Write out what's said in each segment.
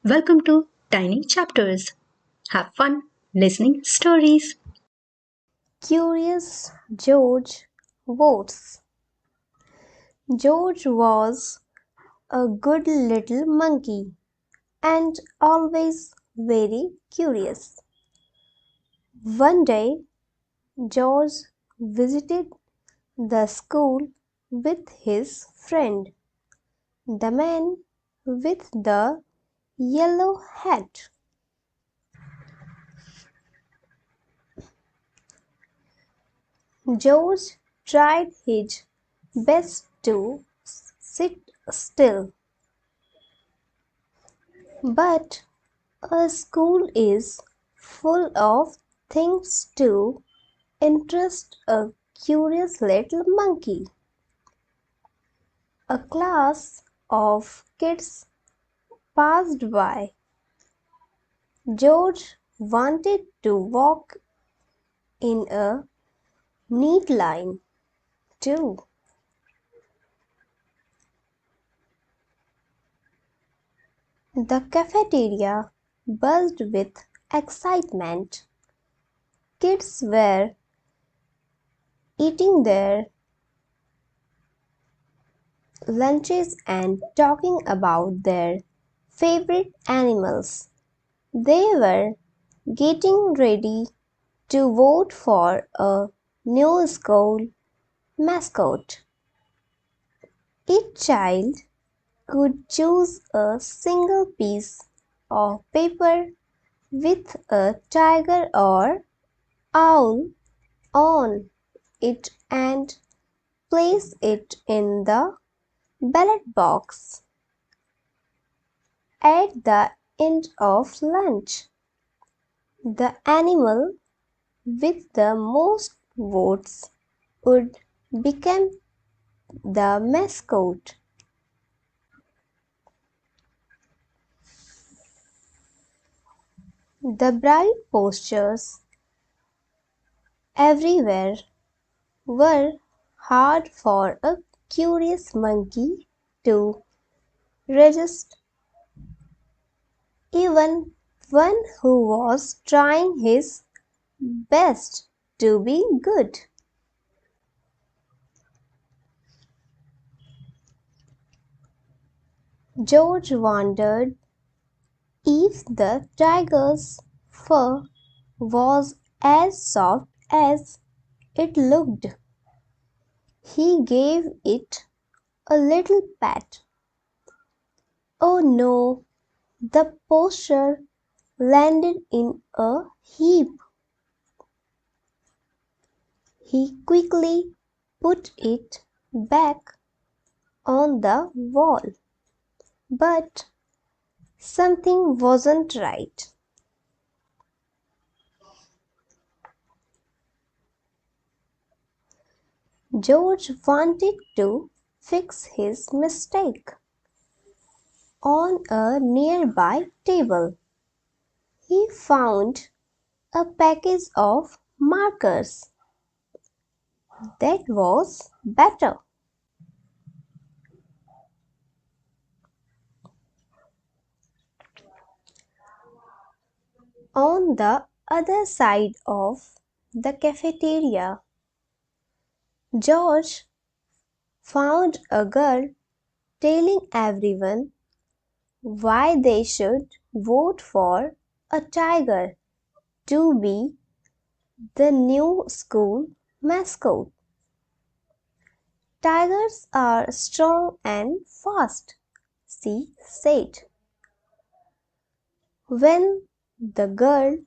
Welcome to Tiny Chapters. Have fun listening stories. Curious George votes. George was a good little monkey and always very curious. One day, George visited the school with his friend, the man with the yellow hat. George tried his best to sit still, but a school is full of things to interest a curious little monkey. A class of kids passed by. George wanted to walk in a neat line too. The cafeteria buzzed with excitement. Kids were eating their lunches and talking about their favorite animals. They were getting ready to vote for a new school mascot. Each child could choose a single piece of paper with a tiger or owl on it and place it in the ballot box. At the end of lunch, the animal with the most votes would become the mascot. The bright posters everywhere were hard for a curious monkey to resist, even one who was trying his best to be good. George wondered if the tiger's fur was as soft as it looked. He gave it a little pat. Oh no, the poster landed in a heap. He quickly put it back on the wall, but something wasn't right. George wanted to fix his mistake. On a nearby table, he found a package of markers. That was better. On the other side of the cafeteria, George found a girl telling everyone why they should vote for a tiger to be the new school mascot. Tigers are strong and fast, she said. When the girl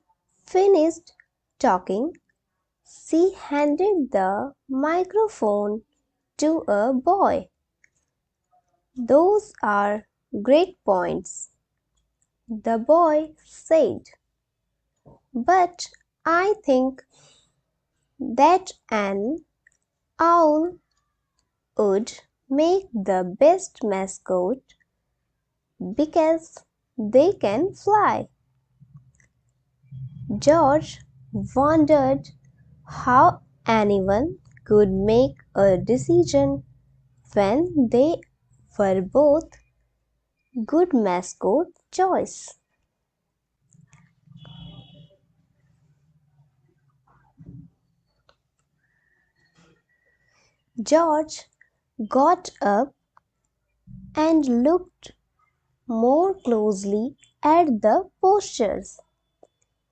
finished talking, she handed the microphone to a boy. Those are great points, the boy said. But I think that an owl would make the best mascot because they can fly. George wondered how anyone could make a decision when they were both good mascot choice. George got up and looked more closely at the posters.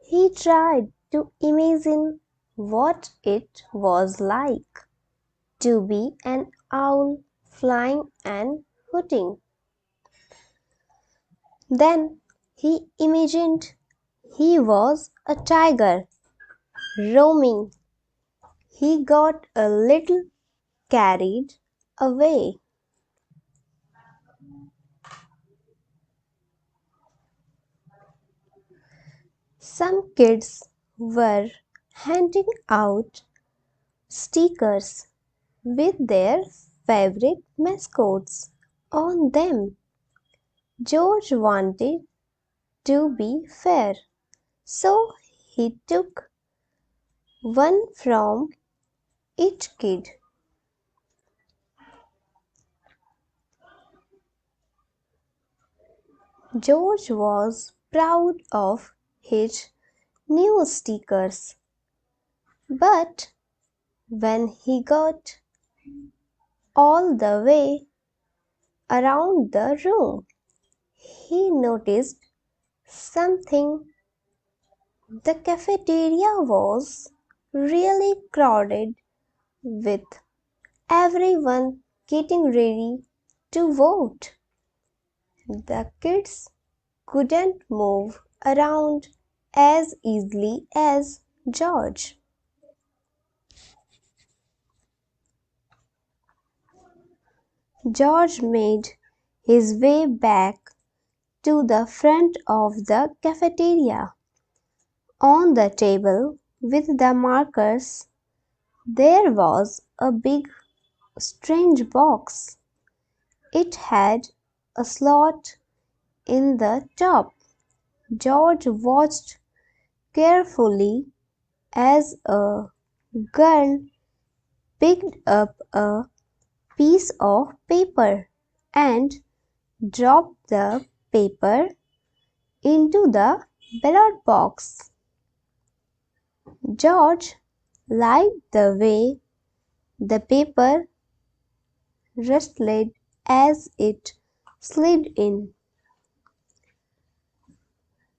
He tried to imagine what it was like to be an owl flying and hooting. Then he imagined he was a tiger roaming. He got a little carried away. Some kids were handing out stickers with their favorite mascots on them. George wanted to be fair, so he took one from each kid. George was proud of his new stickers, but when he got all the way around the room, he noticed something. The cafeteria was really crowded with everyone getting ready to vote. The kids couldn't move around as easily as George. George made his way back to the front of the cafeteria. On the table with the markers, there was a big, strange box. It had a slot in the top. George watched carefully as a girl picked up a piece of paper and dropped the paper into the ballot box. George liked the way the paper rustled as it slid in.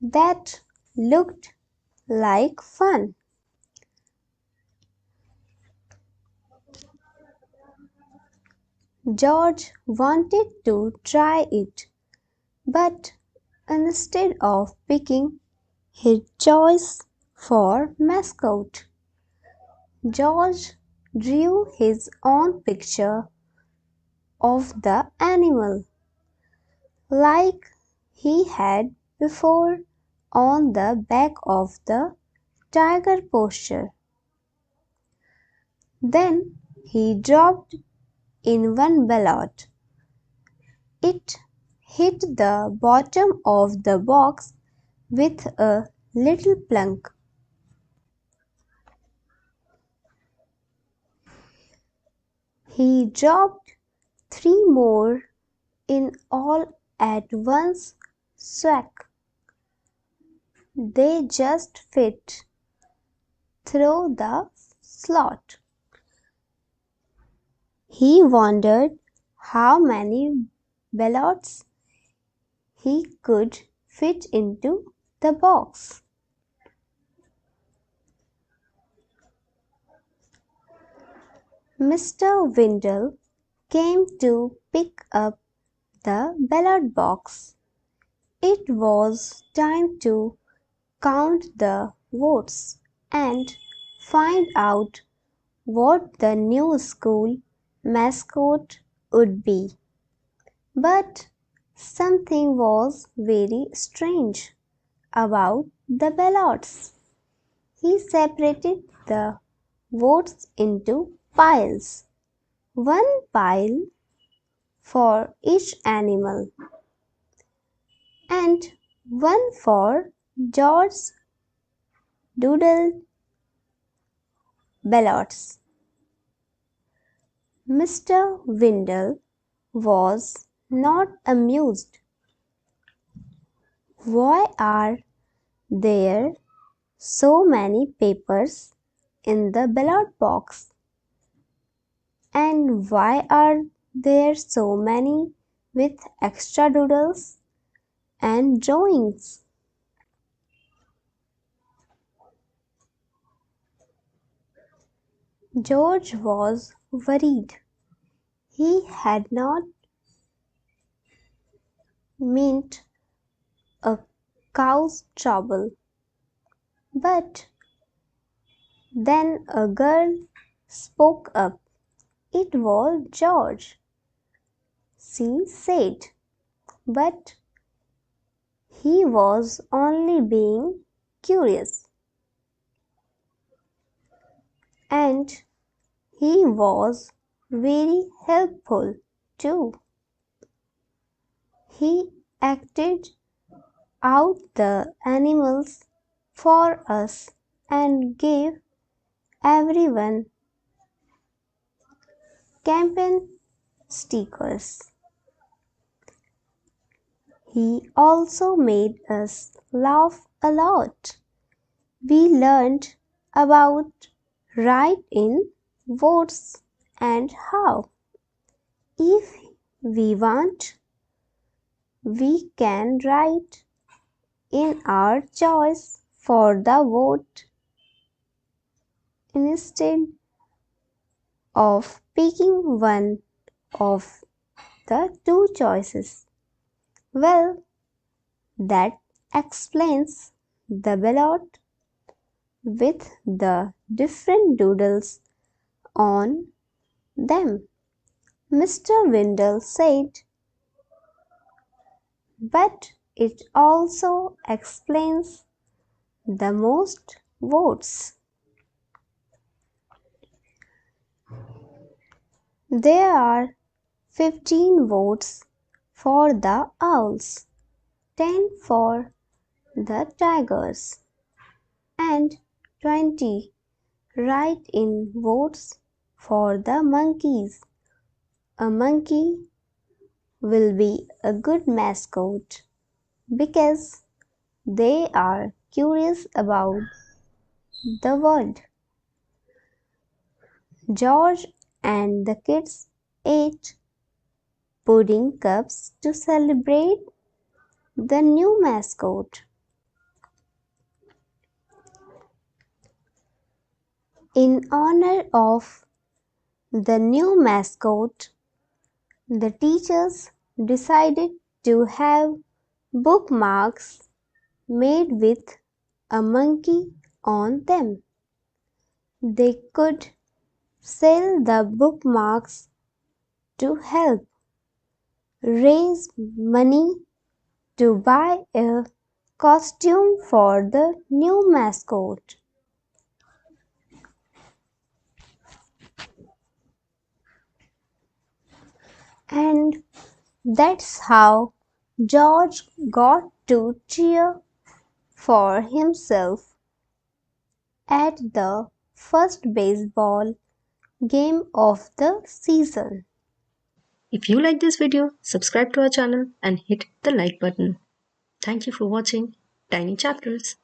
That looked like fun. George wanted to try it, but instead of picking his choice for mascot, George drew his own picture of the animal, like he had before on the back of the tiger poster. Then he dropped in one ballot. It hit the bottom of the box with a little plunk. He dropped three more in all at once. Swack! They just fit through the slot. He wondered how many ballots he could fit into the box. Mr. Windle came to pick up the ballot box. It was time to count the votes and find out what the new school mascot would be. But something was very strange about the ballots. He separated the votes into piles, one pile for each animal and one for George's doodle ballots. Mr. Windle was not amused. Why are there so many papers in the ballot box? And why are there so many with extra doodles and drawings? George was worried. He had not meant a cow's trouble. But then a girl spoke up. It was George, she said, but he was only being curious. And he was very helpful too. He acted out the animals for us and gave everyone campaign stickers. He also made us laugh a lot. We learned about write-in votes and how, if we want, we can write in our choice for the vote instead of picking one of the two choices. Well, that explains the ballot with the different doodles on them. Mr. Windle said, but it also explains the most votes. There are 15 votes for the owls, 10 for the tigers, and 20 write-in votes for the monkeys. A monkey will be a good mascot because they are curious about the world. George and the kids ate pudding cups to celebrate the new mascot. In honor of the new mascot, the teachers decided to have bookmarks made with a monkey on them. They could sell the bookmarks to help raise money to buy a costume for the new mascot. And that's how George got to cheer for himself at the first baseball game of the season. If you like this video, subscribe to our channel and hit the like button. Thank you for watching Tiny Chapters.